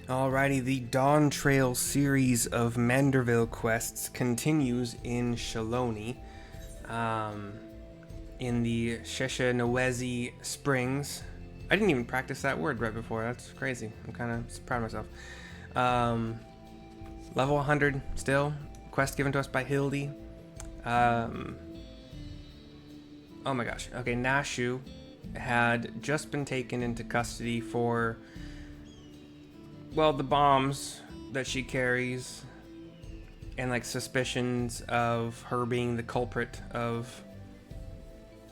Alrighty, the Dawn Trail series of Manderville quests continues in Shaaloni, in the Sheshanawezi Springs. I didn't even practice that word right before. That's crazy. I'm kind of proud of myself. Level 100 still. Quest given to us by Hildy. Oh my gosh. Okay, Nashu had just been taken into custody for, well, the bombs that she carries and like suspicions of her being the culprit of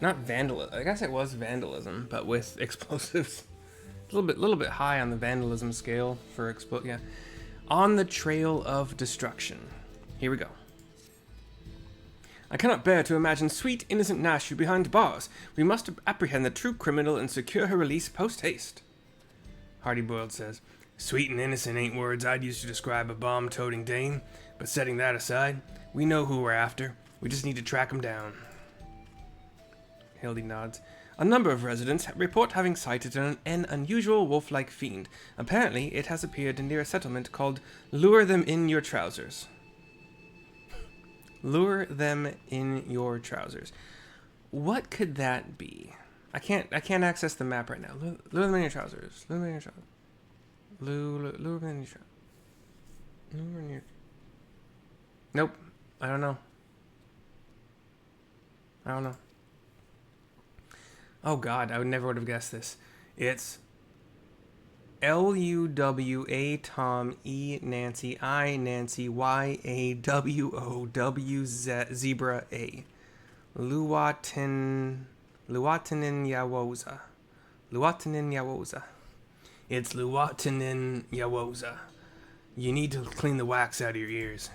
not vandalism. I guess it was vandalism, but with explosives. A little bit high on the vandalism scale for yeah. On the trail of destruction. Here we go. I cannot bear to imagine sweet, innocent Nashu behind bars. We must apprehend the true criminal and secure her release post-haste. Hardy Boiled says, sweet and innocent ain't words I'd use to describe a bomb-toting Dane, but setting that aside, we know who we're after. We just need to track him down. Hildy nods. A number of residents report having sighted an unusual wolf-like fiend. Apparently, it has appeared near a settlement called Lure Them in Your Trousers. Lure them in your trousers. What could that be? I can't access the map right now. Lure them in your trousers. Lure them in your trousers. Lure them in your trousers. Lure in your... Nope. I don't know. Oh god, I would have guessed this. It's Luwa Tom E Nancy I Nancy YAWOW Zebra A. Luwatanin Yawoza. Luwatanin Yawoza. It's Luwatanin Yawoza. You need to clean the wax out of your ears.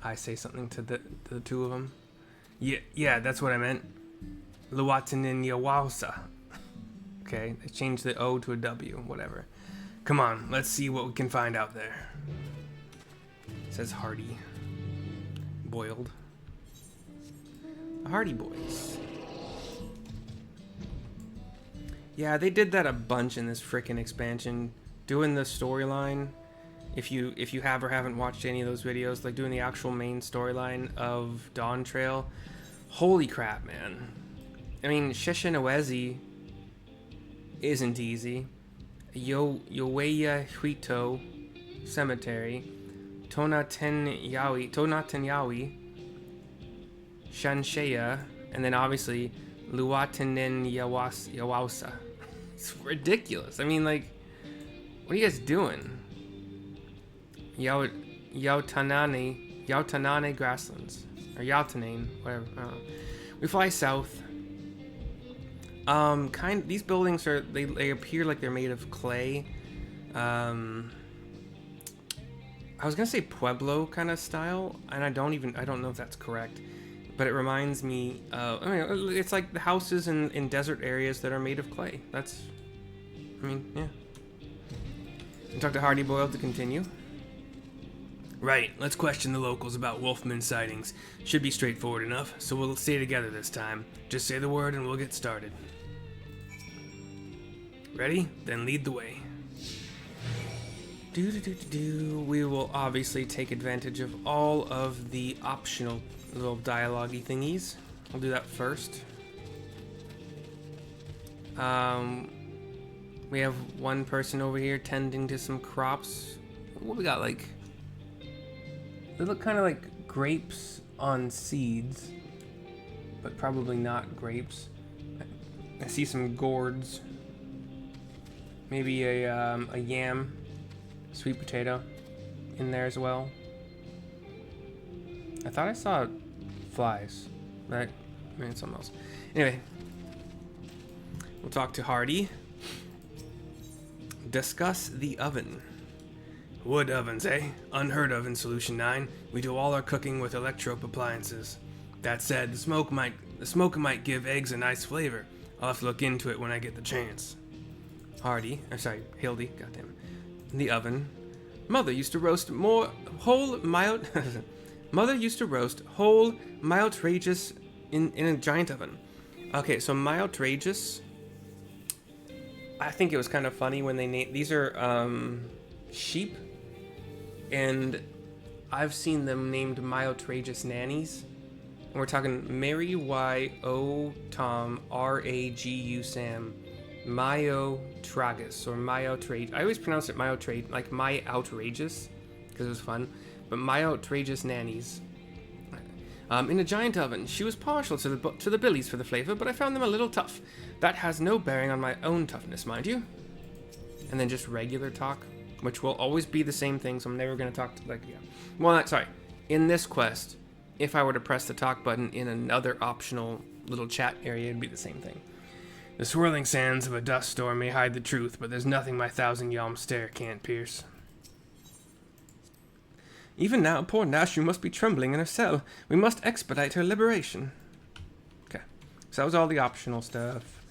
I say something to the two of them. Yeah, that's what I meant. Luwatanin Yawoza. Okay, they changed the O to a W, whatever. Come on, let's see what we can find out there. It says Hardy. Boiled. The Hardy Boys. Yeah, they did that a bunch in this frickin' expansion. Doing the storyline. If you have or haven't watched any of those videos, like doing the actual main storyline of Dawn Trail. Holy crap, man. I mean, Sheshanawezi isn't easy. Yoweya Huito Cemetery, Tonatenyawi, Shanshaya, and then obviously Luwatanin Yawausa. It's ridiculous. I mean, like, what are you guys doing? Yautanane Grasslands, or Yautanane, whatever. I don't know. We fly south. These buildings are, they appear like they're made of clay. I was gonna say Pueblo kind of style, and I don't know if that's correct, but it reminds me of, I mean, it's like the houses in desert areas that are made of clay. Yeah. We talk to Hardy Boiled to continue. Right, let's question the locals about Wolfman sightings. Should be straightforward enough, so we'll stay together this time. Just say the word and we'll get started. Ready? Then lead the way. We will obviously take advantage of all of the optional little dialogue-y thingies. I'll do that first. We have one person over here tending to some crops. What we got, like... They look kind of like grapes on seeds, but probably not grapes. I see some gourds. Maybe a yam, sweet potato in there as well. I thought I saw flies, right? Maybe it's something else. Anyway, we'll talk to Hardy. Discuss the oven. Wood ovens, eh? Unheard of in Solution 9. We do all our cooking with electro appliances. That said, the smoke might give eggs a nice flavor. I'll have to look into it when I get the chance. Hildy, goddamn. In the oven. Mother used to roast whole mild rageous in a giant oven. Okay, so mild rageous I think it was kind of funny when they named these are sheep, and I've seen them named Myotragus nannies. And we're talking Mary Y O Tom Ragu Sam Myotragus or Myotragus. I always pronounce it Myotragus, like My Outrageous, because it was fun. But Myotragus nannies. In a giant oven. She was partial to the billies for the flavor, but I found them a little tough. That has no bearing on my own toughness, mind you. And then just regular talk, which will always be the same thing, so I'm never going to talk to, like, yeah. Well, sorry. In this quest, if I were to press the talk button in another optional little chat area, it'd be the same thing. The swirling sands of a dust storm may hide the truth, but there's nothing my 1,000-yalm stare can't pierce. Even now, poor Nashu must be trembling in her cell. We must expedite her liberation. Okay, so that was all the optional stuff.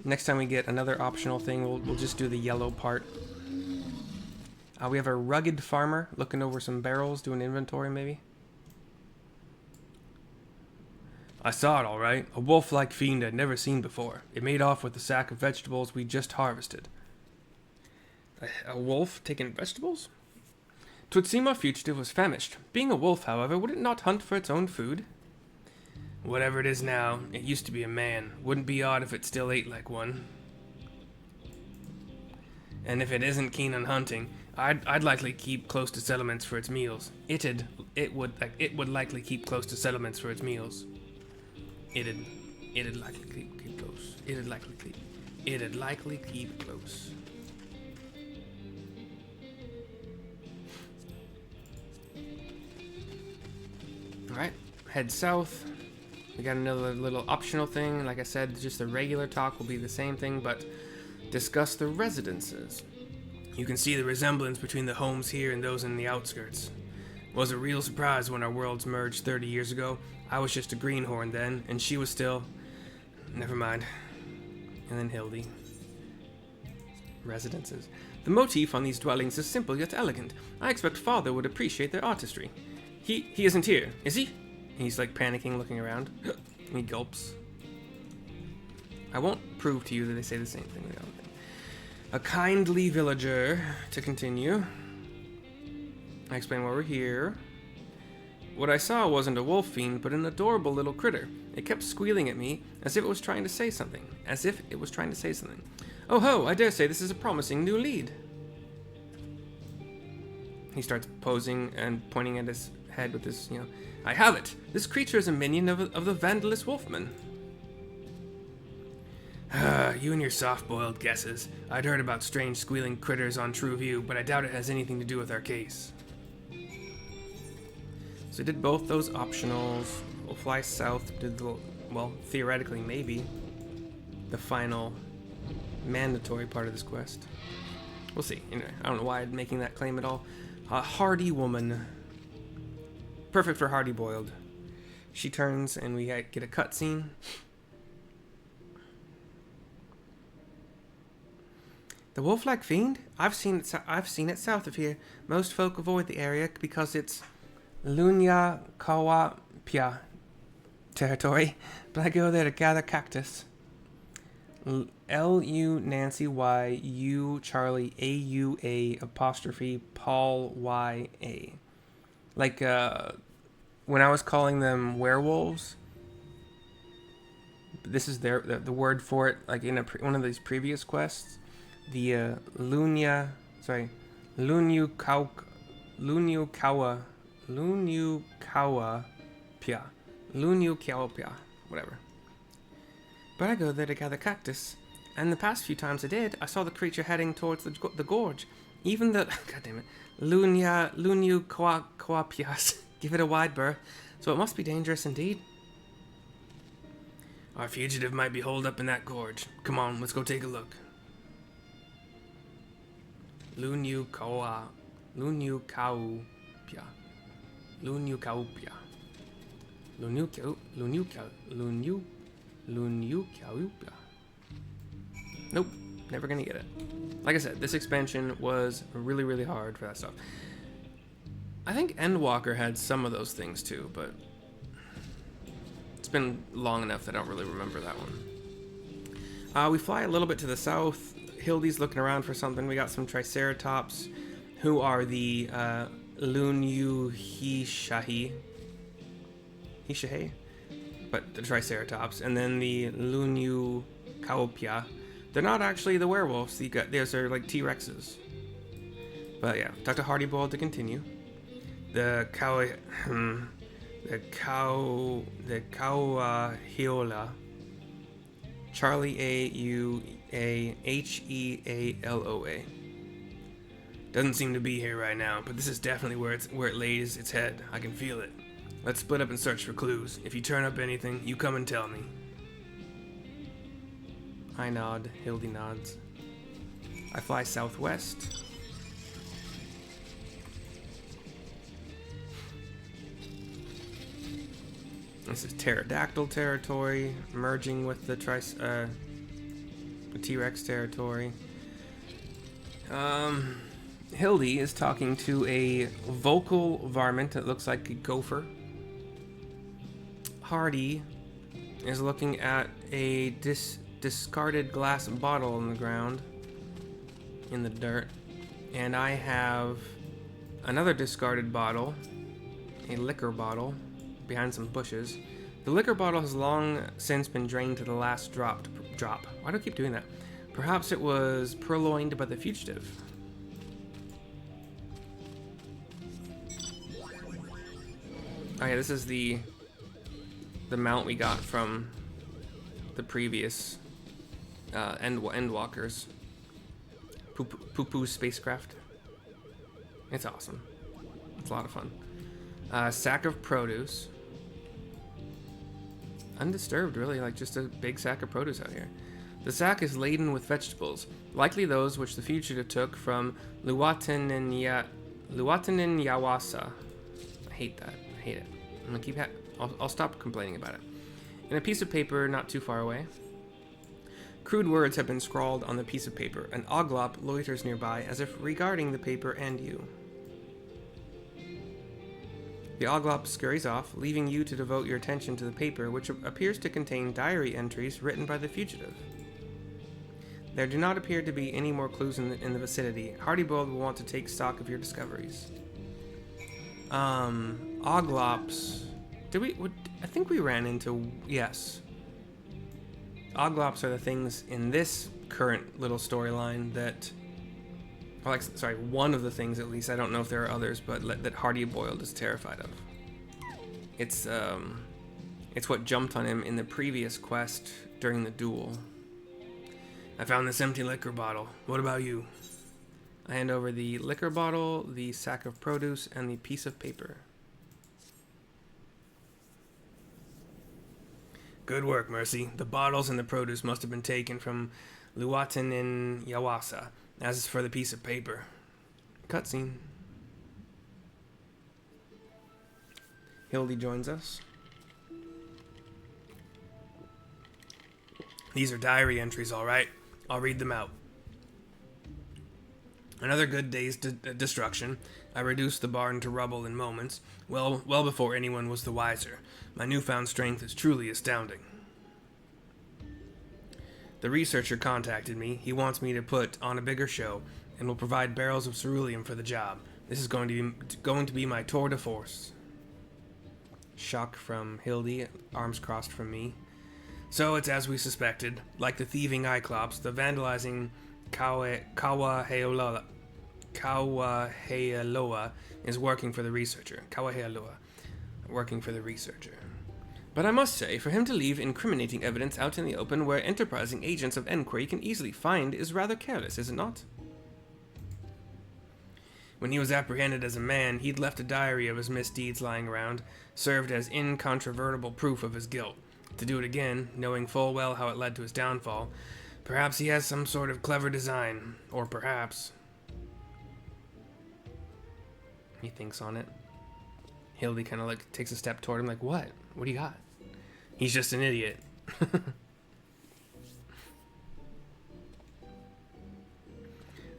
Next time we get another optional thing, we'll just do the yellow part. We have a rugged farmer looking over some barrels, doing inventory maybe. I saw it all right. A wolf-like fiend I'd never seen before. It made off with the sack of vegetables we just harvested. A wolf taking vegetables? 'Twould seem our fugitive was famished. Being a wolf, however, would it not hunt for its own food? Whatever it is now, it used to be a man. Wouldn't be odd if it still ate like one. And if it isn't keen on hunting, I'd likely keep close to settlements for its meals. It would likely keep close to settlements for its meals. It'd likely keep close. It'd likely keep close. Alright, head south. We got another little optional thing. Like I said, just the regular talk will be the same thing, but discuss the residences. You can see the resemblance between the homes here and those in the outskirts. It was a real surprise when our worlds merged 30 years ago. I was just a greenhorn then, and she was still... Never mind. And then Hildy. Residences. The motif on these dwellings is simple yet elegant. I expect Father would appreciate their artistry. He isn't here, is he? And he's like panicking, looking around. And he gulps. I won't prove to you that they say the same thing. A kindly villager, to continue. I explain why we're here. What I saw wasn't a wolf fiend, but an adorable little critter. It kept squealing at me, as if it was trying to say something. Oh ho, I dare say this is a promising new lead. He starts posing and pointing at his head with this, I have it! This creature is a minion of the vandalist wolfman. You and your soft-boiled guesses. I'd heard about strange squealing critters on True View, but I doubt it has anything to do with our case. So I did both those optionals. We'll fly south, did the, well, theoretically, maybe, the final mandatory part of this quest. We'll see. Anyway, I don't know why I'm making that claim at all. A hardy woman. Perfect for hardy boiled. She turns and we get a cutscene. The wolf-like fiend? I've seen it south of here. Most folk avoid the area because it's Lunya Kawapia territory, but I go there to gather cactus. L-U Nancy Y U Charlie A-U-A apostrophe Paul Y-A. Like, when I was calling them werewolves, this is the word for it, like in one of these previous quests. The Lunya Kawapia, whatever. But I go there to gather cactus, and the past few times I did, I saw the creature heading towards the gorge. Even the, goddammit, Lunyu Kawapias give it a wide berth, so it must be dangerous indeed. Our fugitive might be holed up in that gorge. Come on, let's go take a look. Lunyu Kaupia. Nope, never gonna get it. Like I said, this expansion was really, really hard for that stuff. I think Endwalker had some of those things too, but it's been long enough that I don't really remember that one. We fly a little bit to the south. Hildy's looking around for something. We got some Triceratops, who are the Lunyu Hishahi, but the Triceratops, and then the Lunyu Kaopia. They're not actually the werewolves. These are like T-Rexes. But yeah, Dr. Hardybold to continue. The Kauahiola. Charlie Auahealoa. Doesn't seem to be here right now, but this is definitely where it lays its head. I can feel it. Let's split up and search for clues. If you turn up anything, you come and tell me. I nod. Hildy nods. I fly southwest. This is pterodactyl territory, merging with the T-Rex territory. Hildy is talking to a vocal varmint that looks like a gopher. Hardy is looking at a discarded glass bottle on the ground in the dirt. And I have another discarded bottle, a liquor bottle, behind some bushes. The liquor bottle has long since been drained to the last drop. Why do I keep doing that? Perhaps it was purloined by the fugitive. Oh yeah, this is the mount we got from the previous Endwalkers. Poo-poo spacecraft. It's awesome. It's a lot of fun. Sack of produce. Undisturbed, really, like just a big sack of produce out here. The sack is laden with vegetables, likely those which the fugitive took from Luwatanin Yawasa. I hate that. I hate it. I'm gonna keep. I'll stop complaining about it. In a piece of paper not too far away. Crude words have been scrawled on the piece of paper. An oglop loiters nearby, as if regarding the paper and you. The oglop scurries off, leaving you to devote your attention to the paper, which appears to contain diary entries written by the fugitive. There do not appear to be any more clues in the vicinity. Hardybold will want to take stock of your discoveries. Oglops. I think we ran into... Yes. Oglops are the things in this current little storyline that... one of the things at least, I don't know if there are others, but that Hardybold is terrified of. It's what jumped on him in the previous quest during the duel. I found this empty liquor bottle. What about you? I hand over the liquor bottle, the sack of produce, and the piece of paper. Good work, Mercy. The bottles and the produce must have been taken from Luwatanin Yawasa. As for the piece of paper. Cutscene. Hildy joins us. These are diary entries, all right. I'll read them out. Another good day's destruction. I reduced the barn to rubble in moments, well before anyone was the wiser. My newfound strength is truly astounding. The researcher contacted me. He wants me to put on a bigger show and will provide barrels of ceruleum for the job. This is going to be my tour de force. Shock from Hildy, arms crossed from me. So it's as we suspected. Like the thieving Cyclops, the vandalizing Kauahiola is working for the researcher. But I must say, for him to leave incriminating evidence out in the open where enterprising agents of Enquiry can easily find is rather careless, is it not? When he was apprehended as a man, he'd left a diary of his misdeeds lying around, served as incontrovertible proof of his guilt. To do it again, knowing full well how it led to his downfall, perhaps he has some sort of clever design, or perhaps... He thinks on it. Hildy kind of takes a step toward him like, what? What do you got? He's just an idiot.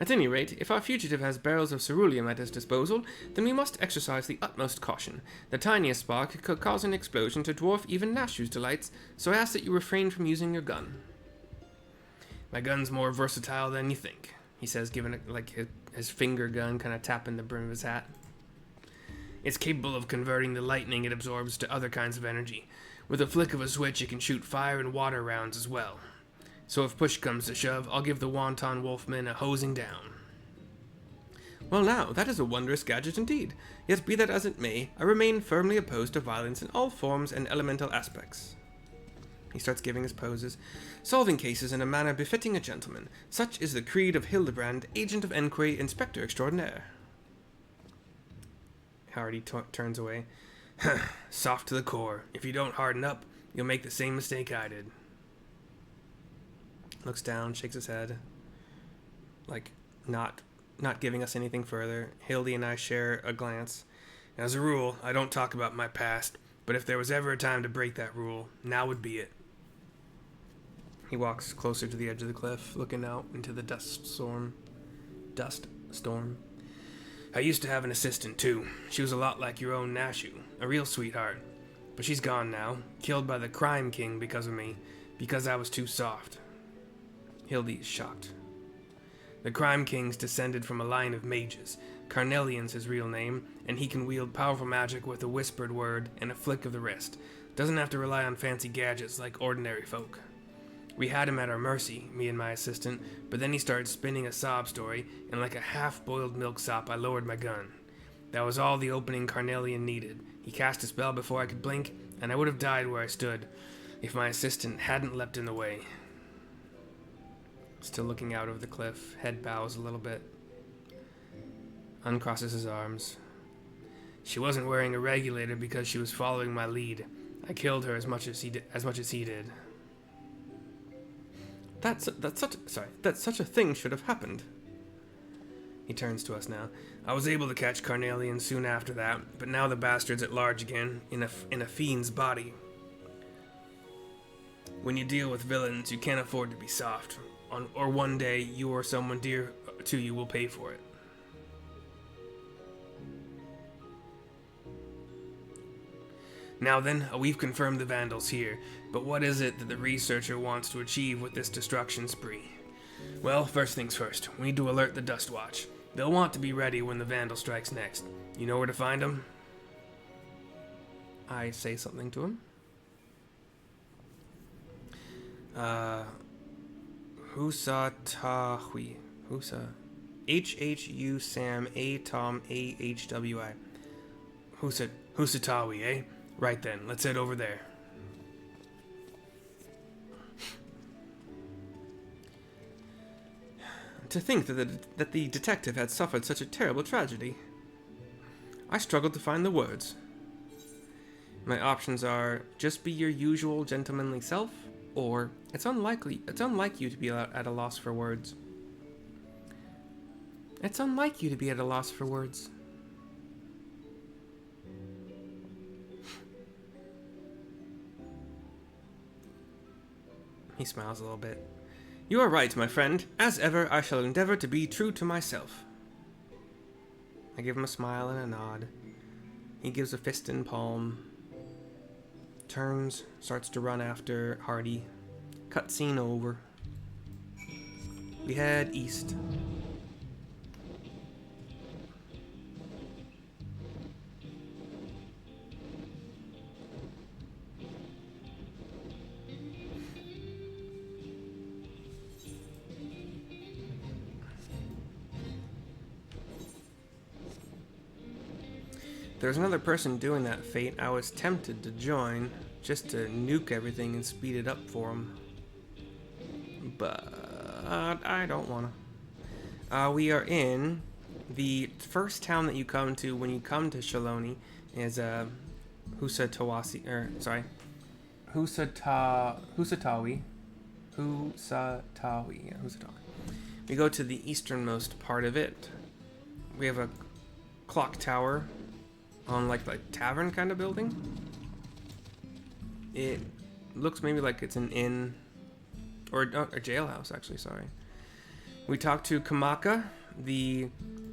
At any rate, if our fugitive has barrels of ceruleum at his disposal, then we must exercise the utmost caution. The tiniest spark could cause an explosion to dwarf even Nashu's delights, so I ask that you refrain from using your gun. My gun's more versatile than you think, he says, giving it like his finger gun, kind of tapping the brim of his hat. It's capable of converting the lightning it absorbs to other kinds of energy. With a flick of a switch, it can shoot fire and water rounds as well. So if push comes to shove, I'll give the Wonton Wolfman a hosing down. Well now, that is a wondrous gadget indeed. Yet be that as it may, I remain firmly opposed to violence in all forms and elemental aspects. He starts giving his poses, solving cases in a manner befitting a gentleman. Such is the creed of Hildebrand, agent of enquiry, inspector extraordinaire. Hardy turns away. Soft to the core. If you don't harden up, you'll make the same mistake I did. Looks down, shakes his head. Like, not giving us anything further. Hildy and I share a glance. As a rule, I don't talk about my past, but if there was ever a time to break that rule, now would be it. He walks closer to the edge of the cliff, looking out into the dust storm. I used to have an assistant, too. She was a lot like your own Nashu, a real sweetheart. But she's gone now, killed by the crime king because of me, because I was too soft. Hildy is shocked. The crime king's descended from a line of mages. Carnelian's his real name, and he can wield powerful magic with a whispered word and a flick of the wrist. Doesn't have to rely on fancy gadgets like ordinary folk. We had him at our mercy, me and my assistant, but then he started spinning a sob story, and like a half-boiled milksop, I lowered my gun. That was all the opening Carnelian needed. He cast a spell before I could blink, and I would have died where I stood, if my assistant hadn't leapt in the way. Still looking out over the cliff, head bows a little bit. Uncrosses his arms. She wasn't wearing a regulator because she was following my lead. I killed her as much as he did. That such a thing should have happened. He turns to us now. I was able to catch Carnelian soon after that, but now the bastard's at large again, in a fiend's body. When you deal with villains, you can't afford to be soft, or one day you or someone dear to you will pay for it. Now then, we've confirmed the Vandals here, but what is it that the researcher wants to achieve with this destruction spree? Well, first things first, we need to alert the Dust Watch. They'll want to be ready when the Vandal strikes next. You know where to find them? I say something to him. Husa Tahui. Husa. H-H-U Sam A Tom A-H-W-I. Husatawi, eh? Right then, let's head over there. To think that the detective had suffered such a terrible tragedy. I struggled to find the words. My options are, just be your usual gentlemanly self, or it's unlike you to be at a loss for words. It's unlike you to be at a loss for words. He smiles a little bit. You are right, my friend. As ever, I shall endeavor to be true to myself. I give him a smile and a nod. He gives a fist and palm. Turns, starts to run after Hardy. Cutscene over. We head east. There's another person doing that fate. I was tempted to join, just to nuke everything and speed it up for him. But I don't want to. We are in the first town that you come to when you come to Shaaloni is Husatawi. Yeah, Husatawi. We go to the easternmost part of it. We have a clock tower on like tavern kind of building. It looks maybe like it's an inn or a jailhouse, actually. Sorry. We talked to Kamaka, the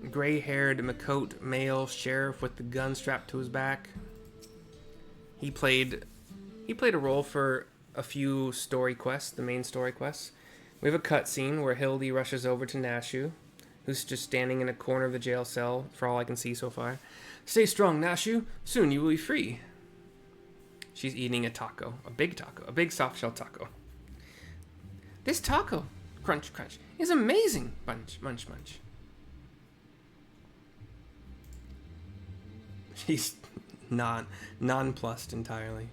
gray-haired Makot male sheriff with the gun strapped to his back. He played a role for a few story quests, the main story quests. We have a cutscene where Hildy rushes over to Nashu, who's just standing in a corner of the jail cell, for all I can see so far. Stay strong, Nashu. Soon you will be free. She's eating a taco. A big soft-shell taco. This taco, crunch, crunch, is amazing. Munch, munch, munch. She's nonplussed entirely.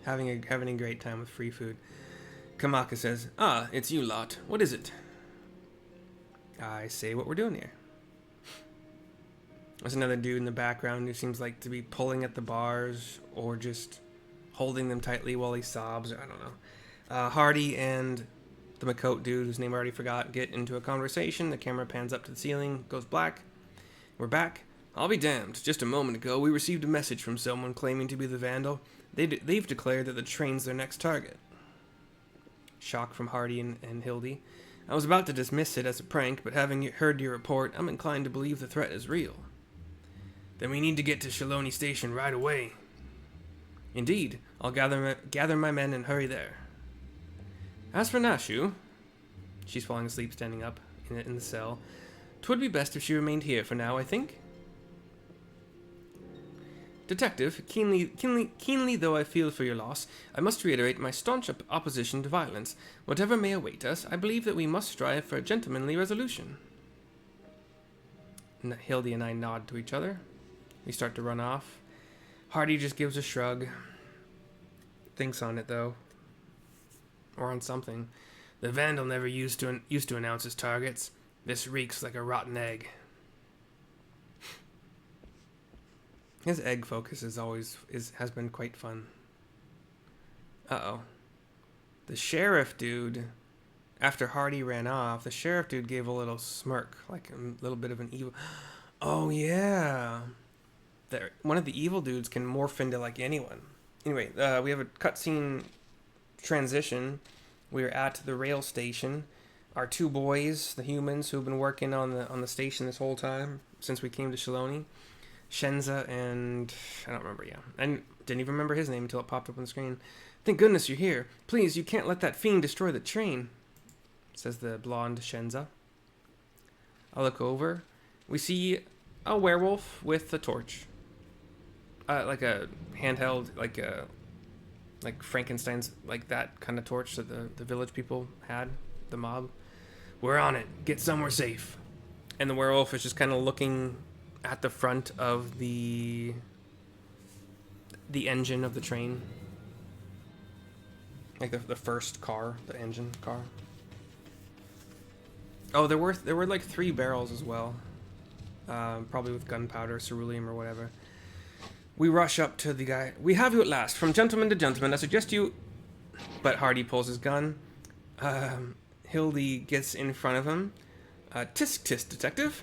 Having a great time with free food. Kamaka says, "Ah, it's you lot. What is it?" I say what we're doing here. There's another dude in the background who seems like to be pulling at the bars or just holding them tightly while he sobs. I don't know. Hardy and the Makote dude, whose name I already forgot, get into a conversation. The camera pans up to the ceiling, goes black. We're back. I'll be damned. Just a moment ago, we received a message from someone claiming to be the Vandal. They've declared that the train's their next target. Shock from Hardy and Hildy. I was about to dismiss it as a prank, but having heard your report, I'm inclined to believe the threat is real. Then we need to get to Shaaloni Station right away. Indeed. I'll gather my men and hurry there. As for Nashu, she's falling asleep standing up in the cell. 'Twould be best if she remained here for now, I think. Detective, keenly though I feel for your loss, I must reiterate my staunch opposition to violence. Whatever may await us, I believe that we must strive for a gentlemanly resolution. Hildy and I nod to each other. We start to run off. Hardy just gives a shrug. Thinks on it, though. Or on something. The Vandal never used to announce his targets. This reeks like a rotten egg. His egg focus has been quite fun. Uh-oh. The sheriff dude, after Hardy ran off, the sheriff dude gave a little smirk, like a little bit of an evil... Oh, yeah. One of the evil dudes can morph into, like, anyone. Anyway, we have a cutscene transition. We're at the rail station. Our two boys, the humans who've been working on the station this whole time, since we came to Shaaloni. Shenza and... I don't remember, yeah. I didn't even remember his name until it popped up on the screen. Thank goodness you're here. Please, you can't let that fiend destroy the train, says the blonde Shenza. I look over. We see a werewolf with a torch. Like a handheld, like Frankenstein's, like that kind of torch that the village people had, the mob. We're on it. Get somewhere safe. And the werewolf is just kind of looking at the front of the engine of the train. Like the first car, the engine car. Oh, there were like 3 barrels as well. Probably with gunpowder, ceruleum, or whatever. We rush up to the guy. We have you at last. From gentleman to gentleman, I suggest you... But Hardy pulls his gun. Hildy gets in front of him. Tisk tisk, detective.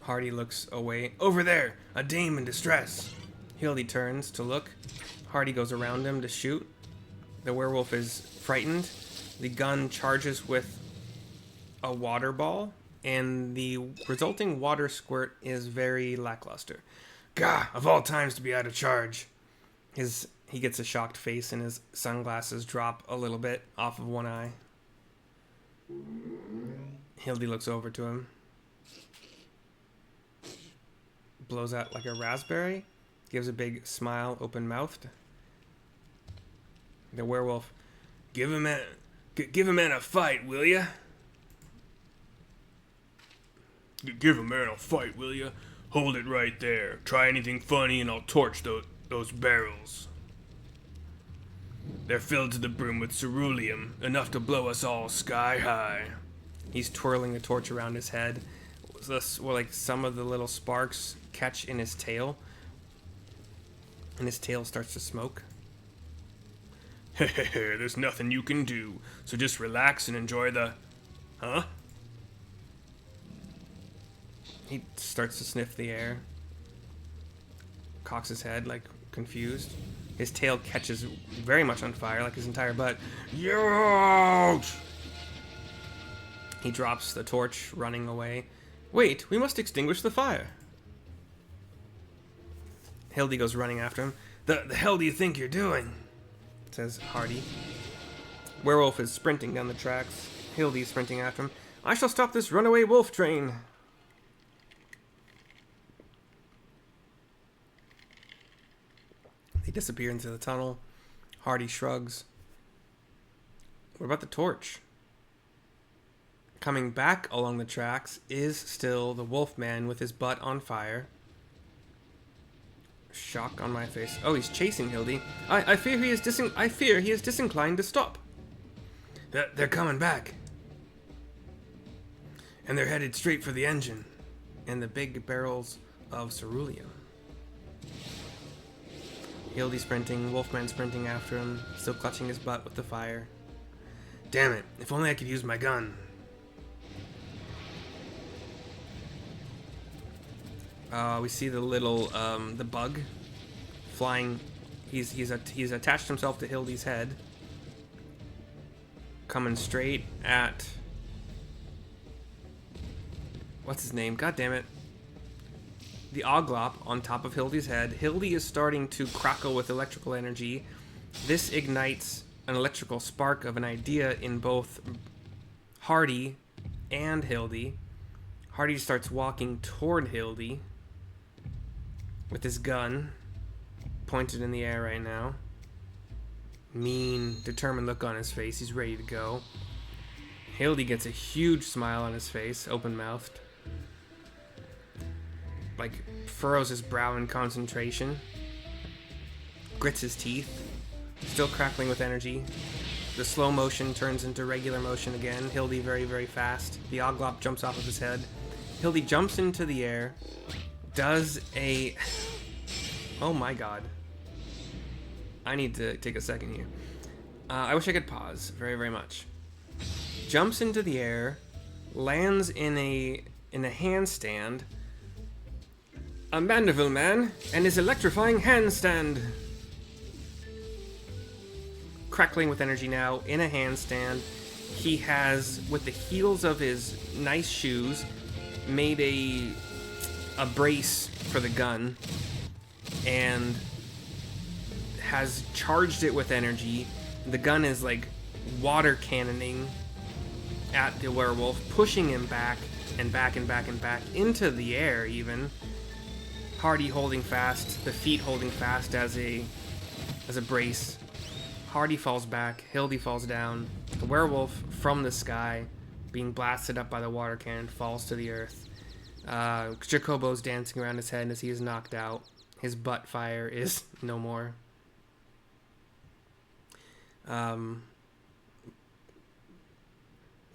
Hardy looks away. Over there, a dame in distress. Hildy turns to look. Hardy goes around him to shoot. The werewolf is frightened. The gun charges with a water ball, and the resulting water squirt is very lackluster. Gah, of all times to be out of charge. He gets a shocked face, and his sunglasses drop a little bit off of one eye. Hildy looks over to him. Blows out like a raspberry. Gives a big smile, open-mouthed. The werewolf, give a man a fight, will ya? Give a man a fight, will ya? Hold it right there. Try anything funny and I'll torch those barrels. They're filled to the brim with ceruleum, enough to blow us all sky high. He's twirling a torch around his head. Like some of the little sparks catch in his tail, and his tail starts to smoke. There's nothing you can do, so just relax and enjoy the... Huh? He starts to sniff the air. Cocks his head, like, confused. His tail catches very much on fire, like his entire butt. Youch! He drops the torch, running away. Wait, we must extinguish the fire. Hildy goes running after him. The hell do you think you're doing? Says Hardy. Werewolf is sprinting down the tracks. Hildy's sprinting after him. I shall stop this runaway wolf train. They disappear into the tunnel. Hardy shrugs. What about the torch? Coming back along the tracks is still the Wolfman with his butt on fire. Shock on my face. Oh, he's chasing Hildy. I fear he is disinclined to stop. They're coming back. And they're headed straight for the engine and the big barrels of ceruleum. Hildy sprinting, Wolfman sprinting after him, still clutching his butt with the fire. Damn it, if only I could use my gun. We see the little, the bug flying. He's attached himself to Hildy's head. Coming straight at... What's his name? God damn it. The Oglop on top of Hildy's head. Hildy is starting to crackle with electrical energy. This ignites an electrical spark of an idea in both Hardy and Hildy. Hardy starts walking toward Hildy with his gun pointed in the air right now. Mean, determined look on his face. He's ready to go. Hildy gets a huge smile on his face, open-mouthed. Like, furrows his brow in concentration. Grits his teeth. Still crackling with energy. The slow motion turns into regular motion again. Hildy very, very fast. The Oglop jumps off of his head. Hildy jumps into the air. Does a... Oh my god. I need to take a second here. I wish I could pause very, very much. Jumps into the air. Lands in a handstand. A Mandeville man and his electrifying handstand. Crackling with energy now in a handstand. He has, with the heels of his nice shoes, made a brace for the gun and has charged it with energy. The gun is like water cannoning at the werewolf, pushing him back and back and back and back into the air even. Hardy holding fast, the feet holding fast as a brace. Hardy falls back, Hildy falls down. The werewolf from the sky, being blasted up by the water cannon, falls to the earth. Jacobo's dancing around his head as he is knocked out. His butt fire is no more.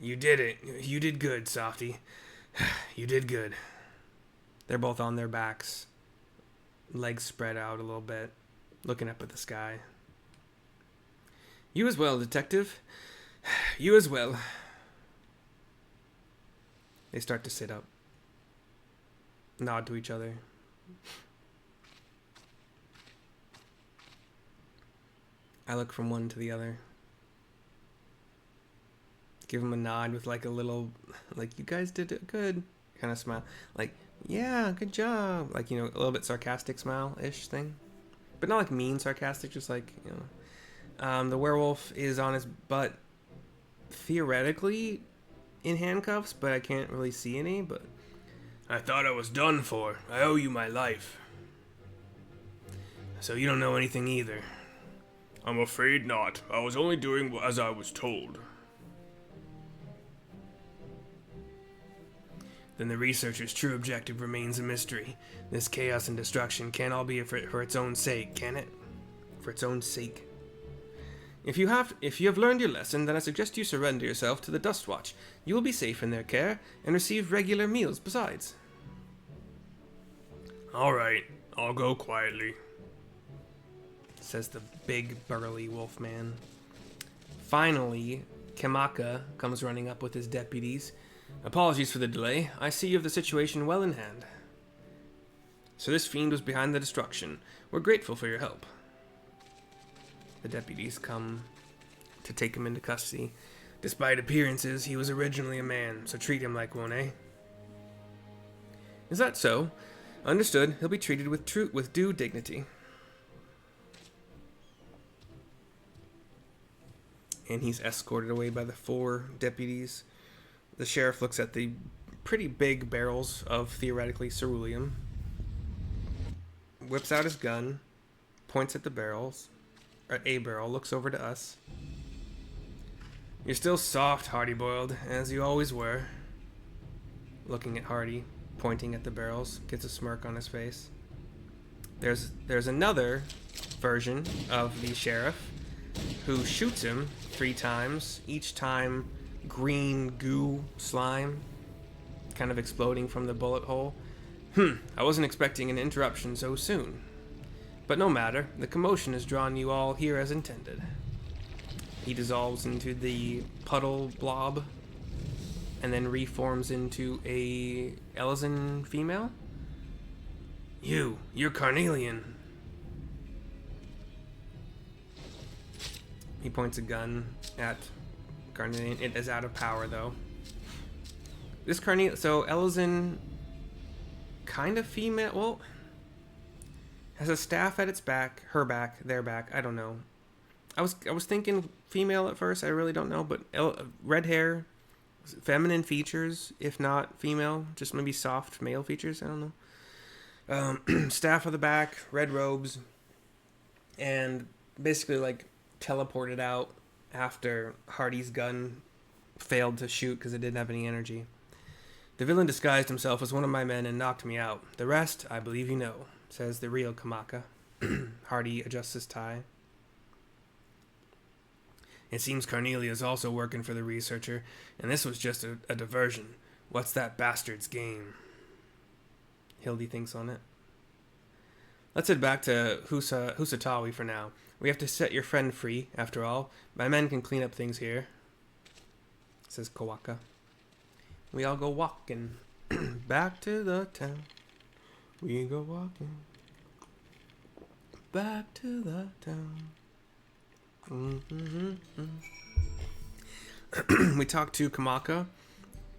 You did it. You did good, Softy. You did good. They're both on their backs. Legs spread out a little bit, looking up at the sky. You as well, detective. You as well. They start to sit up. Nod to each other. I look from one to the other. Give him a nod with like a little, like, you guys did it good kind of smile. Like, yeah, good job. Like, you know, a little bit sarcastic smile-ish thing. But not like mean sarcastic, just like, you know. The werewolf is on his butt, theoretically in handcuffs, but I can't really see any, but... I thought I was done for. I owe you my life. So you don't know anything either. I'm afraid not. I was only doing as I was told. Then the researcher's true objective remains a mystery. This chaos and destruction can't all be for its own sake, can it? For its own sake. If you have learned your lesson, then I suggest you surrender yourself to the Dust Watch. You will be safe in their care, and receive regular meals besides. Alright, I'll go quietly, says the big burly wolfman. Finally, Kamaka comes running up with his deputies. Apologies for the delay. I see you have the situation well in hand. So this fiend was behind the destruction. We're grateful for your help. The deputies come to take him into custody. Despite appearances, he was originally a man, so treat him like one, eh? Is that so? Understood. He'll be treated with due dignity. and he's escorted away by the 4 deputies. The sheriff looks at the pretty big barrels of theoretically ceruleum, whips out his gun, points at the barrels, at a barrel, looks over to us. You're still soft, Hardy-boiled, as you always were. Looking at Hardy, pointing at the barrels, gets a smirk on his face. There's another version of the sheriff who shoots him 3 times, each time green goo slime kind of exploding from the bullet hole. I wasn't expecting an interruption so soon. But no matter, the commotion has drawn you all here as intended. He dissolves into the puddle blob and then reforms into a Elysian female. You're Carnelian. He points a gun at Carnelian. It is out of power, though. This Carnelian... So, Elysian... kind of female... Well... has a staff at its back. Her back. Their back. I don't know. I was thinking female at first. I really don't know. But red hair... feminine features, if not female. Just maybe soft male features. I don't know. Staff at the back. Red robes. And basically, like... teleported out after Hardy's gun failed to shoot because it didn't have any energy. The villain disguised himself as one of my men and knocked me out. The rest, I believe you know, says the real Kamaka. Hardy adjusts his tie. It seems Carnelia is also working for the researcher, and this was just a diversion. What's that bastard's game? Hildy thinks on it. Let's head back to Husatawi for now. We have to set your friend free, after all. My men can clean up things here, says Kawaka. We all go walking back to the town. We go walking back to the town. We talked to Kamaka,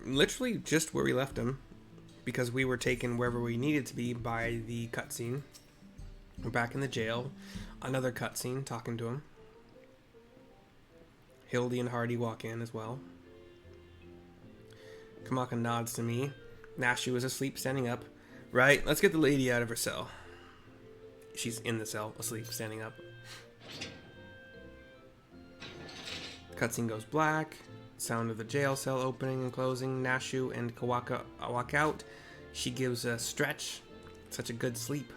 literally just where we left him, because we were taken wherever we needed to be by the cutscene. We're back in the jail. Another cutscene talking to him. Hildy and Hardy walk in as well. Kamaka nods to me. Nashu is asleep, standing up. Right, let's get the lady out of her cell. She's in the cell, asleep, standing up. Cutscene goes black. Sound of the jail cell opening and closing. Nashu and Kawaka walk out. She gives a stretch. Such a good sleep.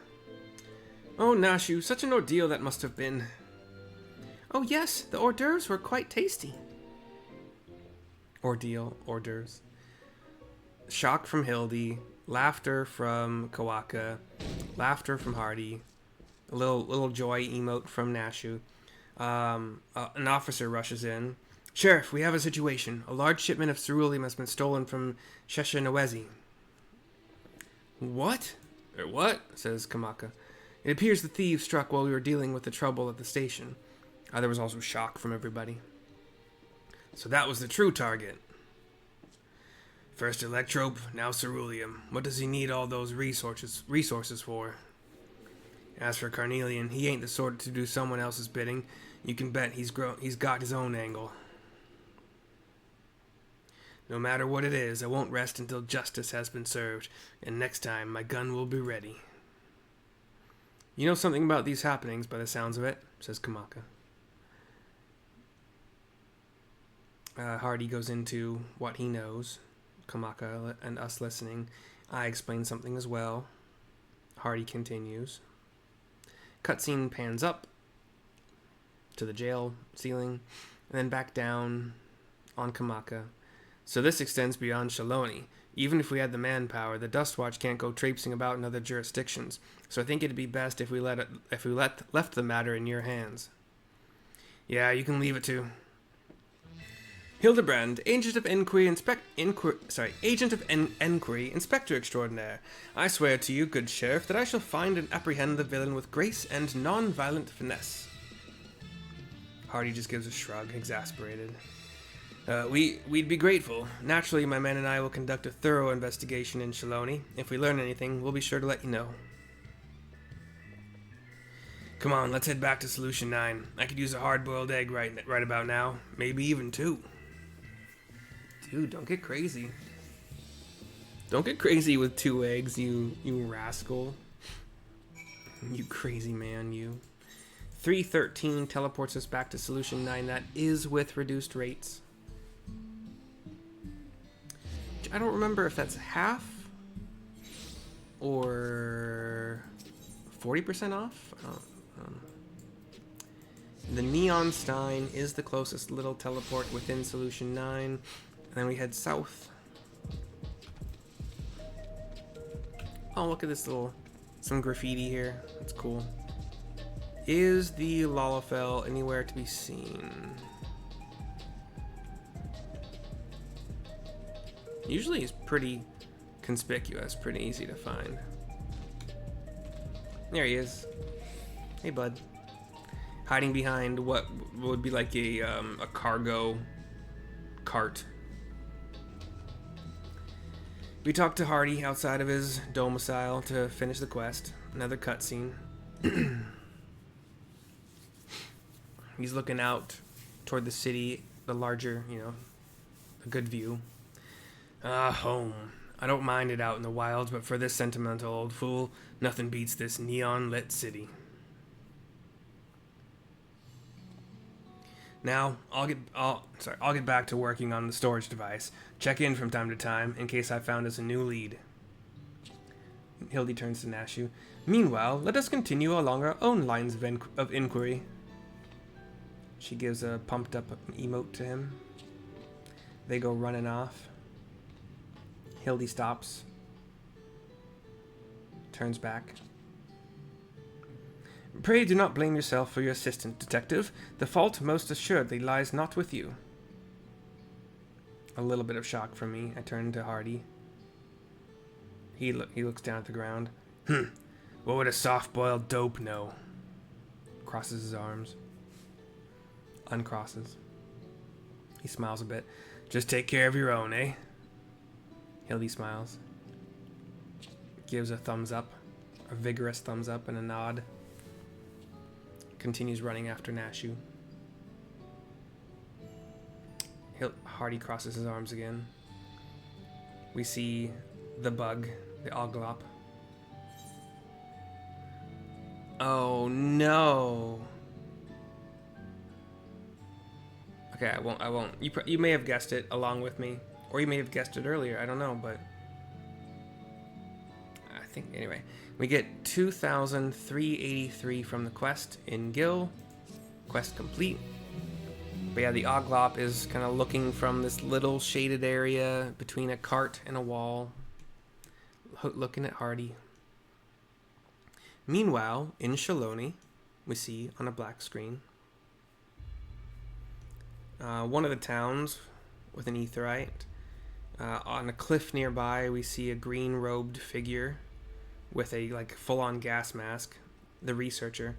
Oh, Nashu, such an ordeal that must have been. Oh, yes, the hors d'oeuvres were quite tasty. Ordeal, hors d'oeuvres. Shock from Hildy, laughter from Kawaka, laughter from Hardy, a little joy emote from Nashu. An officer rushes in. Sheriff, we have a situation. A large shipment of ceruleum has been stolen from Sheshanawezi. What? What? Says Kamaka. It appears the thieves struck while we were dealing with the trouble at the station. There was also shock from everybody. So that was the true target. First electrope, now ceruleum. What does he need all those resources for? As for Carnelian, he ain't the sort to do someone else's bidding. You can bet he's got his own angle. No matter what it is, I won't rest until justice has been served, and next time my gun will be ready. You know something about these happenings by the sounds of it, says Kamaka. Hardy goes into what he knows. Kamaka and us listening. I explain something as well. Hardy continues. Cutscene pans up to the jail ceiling, and then back down on Kamaka. So this extends beyond Shaaloni. Even if we had the manpower, the Dust Watch can't go traipsing about in other jurisdictions. So I think it'd be best if we left the matter in your hands. Yeah, you can leave it to Hildebrand, Agent of Enquiry, Inspector Extraordinaire. I swear to you, good sheriff, that I shall find and apprehend the villain with grace and non-violent finesse. Hardy just gives a shrug, exasperated. We'd be grateful. Naturally, my men and I will conduct a thorough investigation in Shaaloni. If we learn anything, we'll be sure to let you know. Come on, let's head back to Solution 9. I could use a hard-boiled egg right about now. Maybe even 2. Dude, don't get crazy. Don't get crazy with 2 eggs, you rascal. You crazy man, you. 313 teleports us back to Solution 9. That is with reduced rates. I don't remember if that's half or 40% off. I don't. The Neon Stein is the closest little teleport within Solution 9. And then we head south. Oh, look at this some graffiti here. That's cool. Is the Lalafell anywhere to be seen? Usually he's pretty conspicuous, pretty easy to find. There he is. Hey, bud. Hiding behind what would be like a cargo cart. We talked to Hardy outside of his domicile to finish the quest. Another cutscene. He's looking out toward the city, the larger, a good view. Home. I don't mind it out in the wilds, but for this sentimental old fool, nothing beats this neon-lit city. Now, I'll get back to working on the storage device. Check in from time to time, in case I found us a new lead. Hildy turns to Nashu. Meanwhile, let us continue along our own lines of inquiry. She gives a pumped-up emote to him. They go running off. Hildy stops. Turns back. Pray do not blame yourself for your assistant, detective. The fault most assuredly lies not with you. A little bit of shock from me. I turn to Hardy. He looks down at the ground. What would a soft-boiled dope know? Crosses his arms. Uncrosses. He smiles a bit. Just take care of your own, eh? Hildy smiles. Gives a thumbs up. A vigorous thumbs up and a nod. Continues running after Nashu. Hardy crosses his arms again. We see the bug, the Oglop. Oh no. Okay, I won't. You may have guessed it along with me, or you may have guessed it earlier. I don't know, but I think anyway. We get 2,383 from the quest in Gil. Quest complete. But yeah, the Oglop is kind of looking from this little shaded area between a cart and a wall, looking at Hardy. Meanwhile, in Shaaloni, we see on a black screen one of the towns with an aetheryte. On a cliff nearby, we see a green-robed figure with a full-on gas mask. The researcher.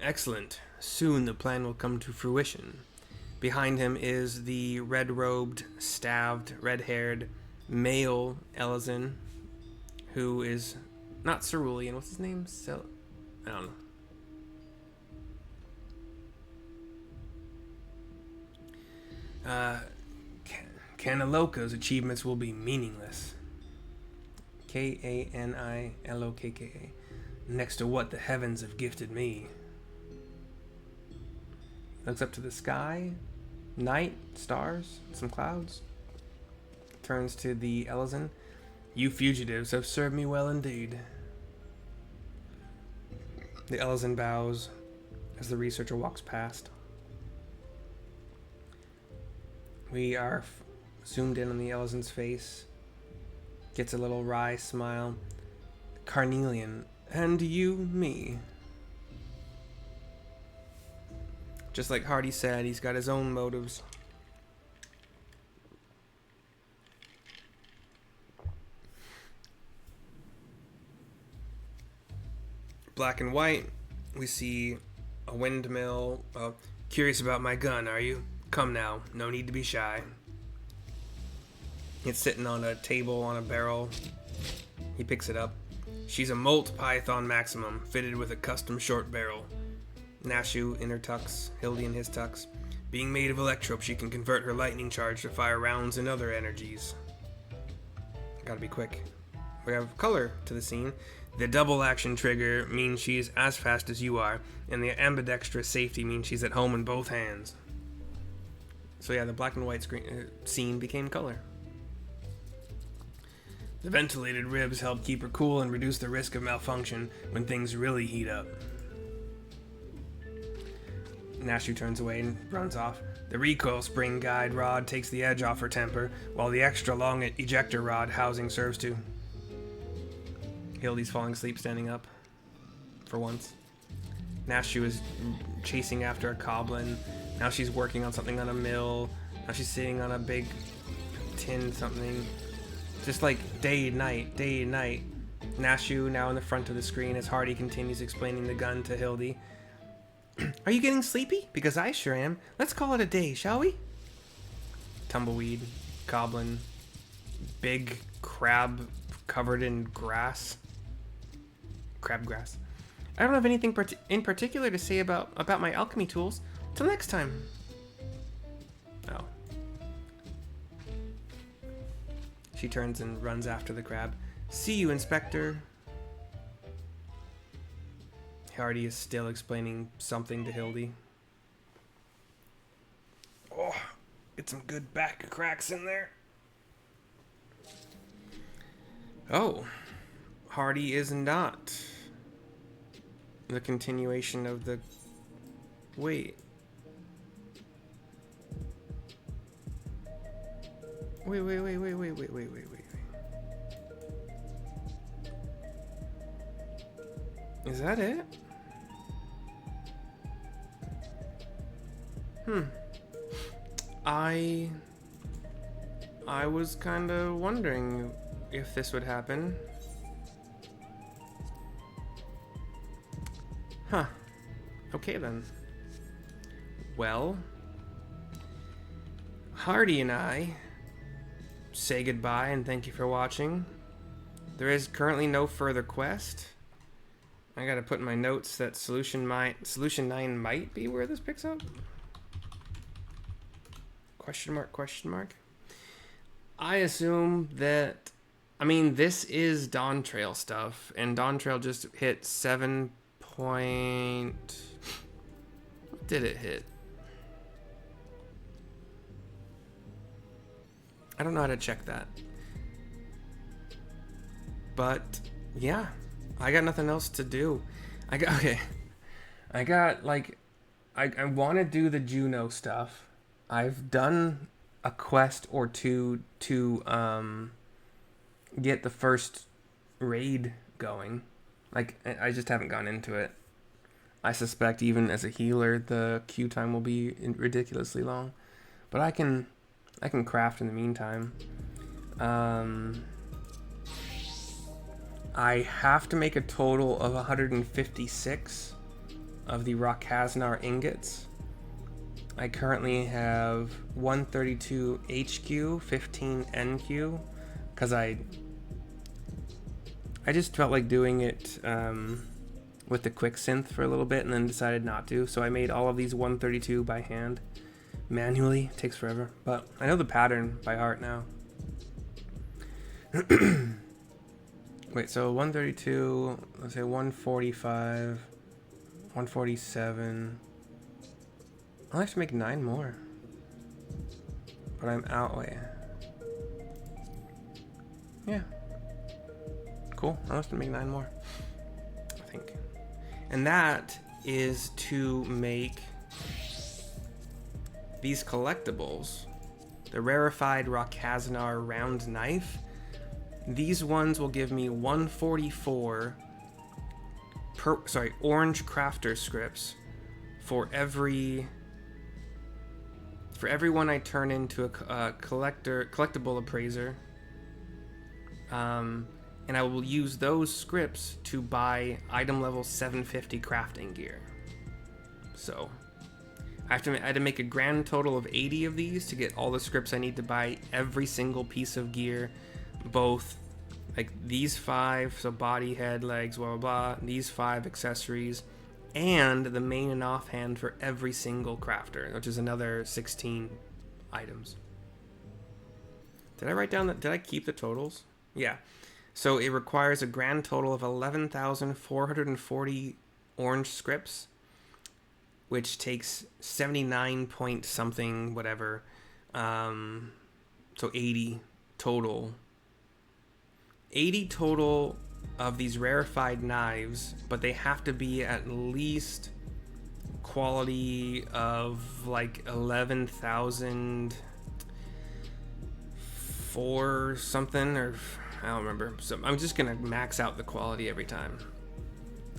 Excellent. Soon the plan will come to fruition. Behind him is the red-robed, staved, red-haired male Ellison, who is not cerulean. What's his name? I don't know. Kanilokka's achievements will be meaningless. Kanilokka. Next to what the heavens have gifted me. Looks up to the sky. Night, stars, some clouds. Turns to the Ellison. You fugitives have served me well indeed. The Ellison bows as the researcher walks past. We are zoomed in on the Ellison's face. Gets a little wry smile. Carnelian, and you, me. Just like Hardy said, he's got his own motives. Black and white, we see a windmill. Curious about my gun, are you? Come now, no need to be shy. It's sitting on a table on a barrel. He picks it up. She's a Molt Python Maximum, fitted with a custom short barrel. Nashu in her tux, Hildy in his tux. Being made of electrope, she can convert her lightning charge to fire rounds and other energies. Gotta be quick. We have color to the scene. The double action trigger means she's as fast as you are, and the ambidextrous safety means she's at home in both hands. So yeah, the black and white scene became color. The ventilated ribs help keep her cool and reduce the risk of malfunction when things really heat up. Nashu turns away and runs off. The recoil spring guide rod takes the edge off her temper, while the extra long ejector rod housing serves to. Hildy's falling asleep standing up. For once. Nashu is chasing after a goblin. Now she's working on something on a mill. Now she's sitting on a big tin something. Just like day and night, day and night. Nashu now in the front of the screen as Hardy continues explaining the gun to Hildy. Are you getting sleepy? Because I sure am. Let's call it a day, shall we? Tumbleweed, goblin, big crab covered in grass. Crabgrass. I don't have anything in particular to say about my alchemy tools. Till next time. Oh. She turns and runs after the crab. See you, Inspector. Hardy is still explaining something to Hildy. Oh, get some good back cracks in there. Oh, Hardy is not the continuation of the... Wait. Wait. Is that it? I was kind of wondering if this would happen. Huh. Okay then. Well, Hardy and I say goodbye and thank you for watching. There is currently no further quest. I gotta put in my notes that Solution 9 might be where this picks up. Question mark. I assume that, I mean, this is Dawn Trail stuff, and Dawn Trail just hit 7 point... What did it hit? I don't know how to check that. But, yeah. I got nothing else to do. I want to do the Juno stuff. I've done a quest or two to get the first raid going. Like, I just haven't gone into it. I suspect even as a healer, the queue time will be ridiculously long. But I can craft in the meantime. I have to make a total of 156 of the Rakaznar ingots. I currently have 132 HQ, 15 NQ, because I just felt like doing it with the quick synth for a little bit and then decided not to. So I made all of these 132 by hand. Manually, it takes forever, but I know the pattern by heart now. Wait, so 132, let's say 145, 147. I'll have to make 9 more. But I'm out, wait. Yeah. Cool, I'll have to make 9 more, I think. And that is to make these collectibles. The rarefied Rakaznar round knife. These ones will give me 144 orange crafter scripts for every one I turn into a collectible appraiser. And I will use those scripts to buy item level 750 crafting gear. So I had to make a grand total of 80 of these to get all the scripts I need to buy every single piece of gear. Both like these 5, so body, head, legs, blah blah blah, these 5 accessories, and the main and offhand for every single crafter, which is another 16 items. Did I write down did I keep the totals? Yeah. So it requires a grand total of 11,440 orange scripts, which takes 79 point something, whatever. So 80 total. 80 total of these rarefied knives, but they have to be at least quality of like 11,004 something, or I don't remember. So I'm just gonna max out the quality every time,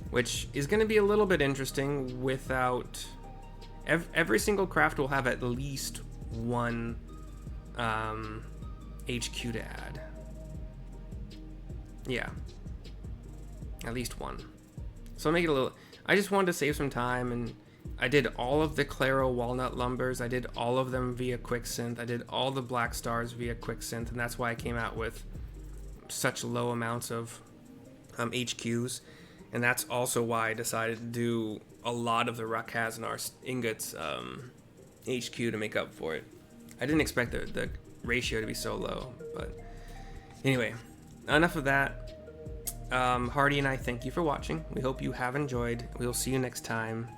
which is gonna be a little bit interesting. Without every single craft will have at least one HQ to add. Yeah, at least one. So I'll make it a little. I just wanted to save some time, and I did all of the Claro walnut lumbers. I did all of them via Quicksynth. I did all the black stars via Quicksynth, and that's why I came out with such low amounts of HQs. And that's also why I decided to do a lot of the Rakaznar ingots HQ to make up for it. I didn't expect the ratio to be so low, but anyway, enough of that. Hardy and I thank you for watching. We hope you have enjoyed. We'll see you next time.